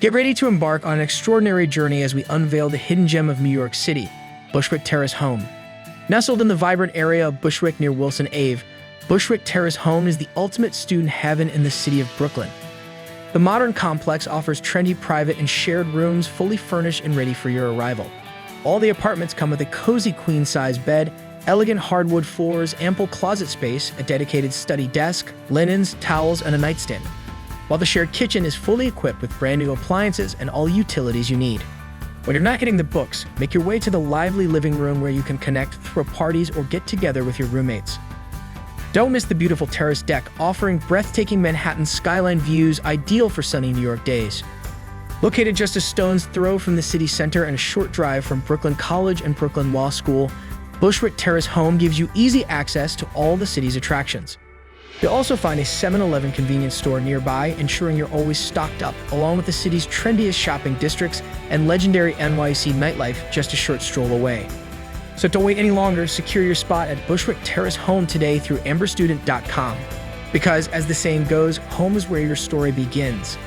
Get ready to embark on an extraordinary journey as we unveil the hidden gem of New York City, Bushwick Terrace Home. Nestled in the vibrant area of Bushwick near Wilson Ave, Bushwick Terrace Home is the ultimate student heaven in the city of Brooklyn. The modern complex offers trendy private and shared rooms fully furnished and ready for your arrival. All the apartments come with a cozy queen-size bed, elegant hardwood floors, ample closet space, a dedicated study desk, linens, towels, and a nightstand, while the shared kitchen is fully equipped with brand new appliances and all utilities you need. When you're not getting the books, make your way to the lively living room where you can connect, throw parties, or get together with your roommates. Don't miss the beautiful terrace deck, offering breathtaking Manhattan skyline views ideal for sunny New York days. Located just a stone's throw from the city center and a short drive from Brooklyn College and Brooklyn Law School, Bushwick Terrace Home gives you easy access to all the city's attractions. You'll also find a 7-Eleven convenience store nearby, ensuring you're always stocked up, along with the city's trendiest shopping districts and legendary NYC nightlife just a short stroll away. So don't wait any longer, secure your spot at Bushwick Terrace Home today through amberstudent.com. Because, as the saying goes, home is where your story begins.